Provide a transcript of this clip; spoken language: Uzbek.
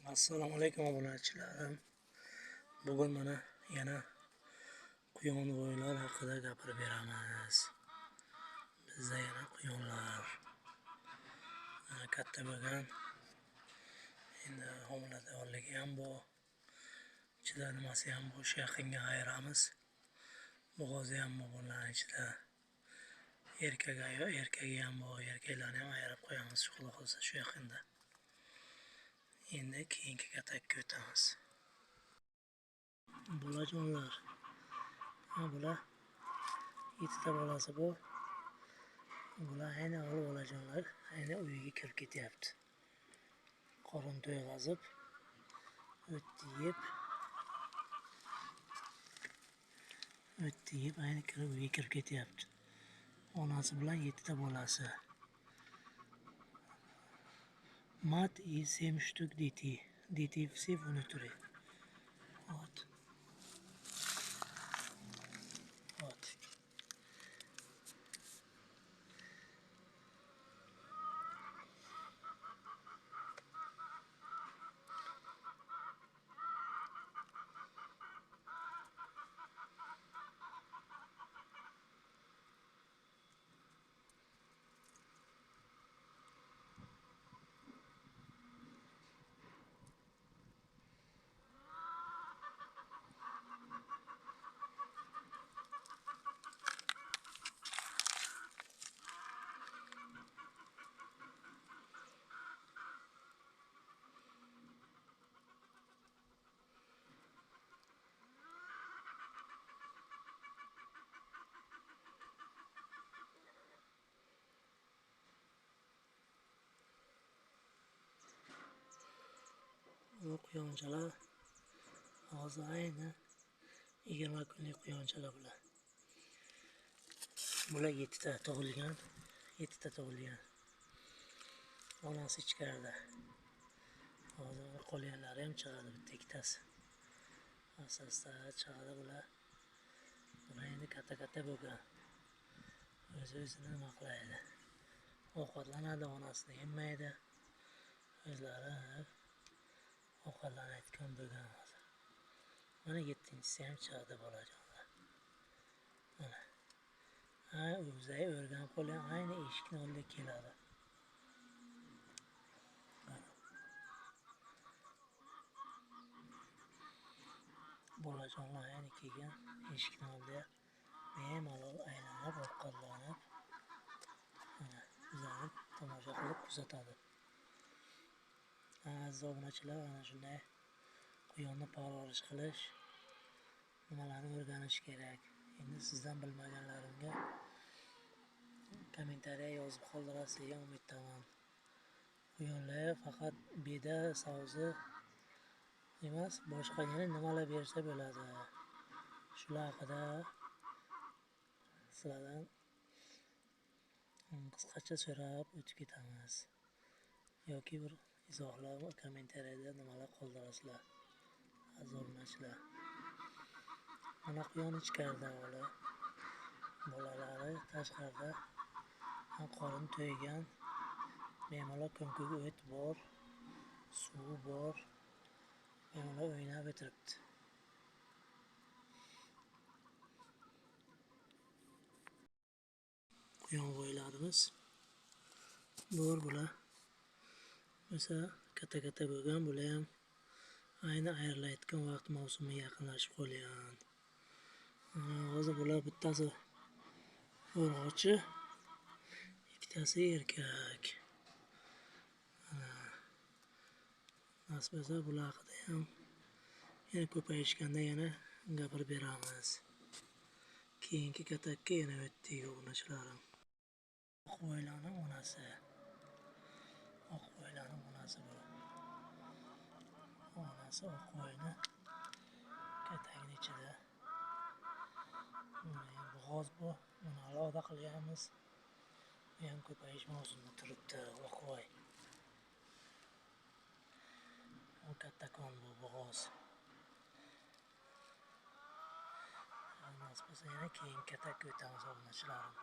Assalomu alaykum obunachilarim. Bugun mana yana quyonvoylar haqida gapirib beramiz. Bizda yana quyonlar katta bo'lgan. Endi homiladorligi ham bor. Ichida nimasi ham bor, shu yaqinga ayiramiz. Bo'g'ozi ham bor bularning ichida. Erkagi ham bor, erkaklarni ham ayirib qo'yamiz, xudo xolsa shu yaqinda. Endi keyingi katakka o'tamiz. Bolajonlar. Bular 7 ta bolasi bor. Bular ayni o'g'il bolajonlar, ayni uyiga kirib ketyapti. Qorin to'yg'azib, o'tni yeb, ayni uyiga kirib ketyapti. Onasi bilan 7 ta bolasi. Mat и 7 штук детей. Детей все внутри. Вот. Bu quyonchalar hozir ayni 20 kunlik quyonchalar bular. Bular 7 ta tug'ilgan. Onasi ichkarida. Hozir qolganlari ham chiqadi, bitta ikkitasi. Asosda chiqadi bular. Bular endi katta bo'lgan. O'zini nima qilaydi? Ovqatlanadi, onasini yemaydi. O'zlari ovqatlanayotgan bo'lgan hozir. Mana 7-inchisi ham chiqdi bolajonlar. Mana. O'zay o'rganib qolgan, ayni eshikni oldiga keladi. Bolajonlar ayni kelgan eshikni oldiga bemalol aylanib, ovqatlanib, mana bizlarni tomosha qilib kuzatadi. Aziz obunachilar, ana shunday quyonni parvarish qilish, nimalarni o'rganish kerak. Endi sizdan bilmaganlarimga kommentariya yozib qoldirasiz degan umiddaman. Quyonlar faqat beda, savzi emas, boshqa yana nimalar bersa bo'ladi. Shular haqida sizlardan qisqacha so'rab o'tib ketamiz. Yoki bir izohlar va kommentariyada nimalar qoldirasizlar. Aziz obunachilar. Mana quyon ichkarida bola. Bolalari tashqarida qorin to'ygan. Bemalol ko'mkuga o't bor, suv bor. Bemalol o'ynab o'tiribdi. Quyonvoylarimiz bor bular. O'sa katta bo'lgan, bular ham ayni ayrilayotgan vaqt mavsumi yaqinlashib qolgan. Hozir bular bittasi urg'ochi, ikkitasi erkak. Nasib bo'lsa bular haqida ham yana ko'payishganda yana gapirib beramiz. Keyingi katakka yana o'tdik obunachilarim. Oqvoylarning onasi. Oqvoylarning onasi bu. Onasi oqvoyni katakning ichida. Bo'g'oz bu. Buni alohida qilganmiz. Bu ham ko'payish mavsumida turibdi, oqvoy. Bu kattakon bu bo'g'oz. Nasib bo'lsa yana keyin katakka o'tamiz obunachilarim.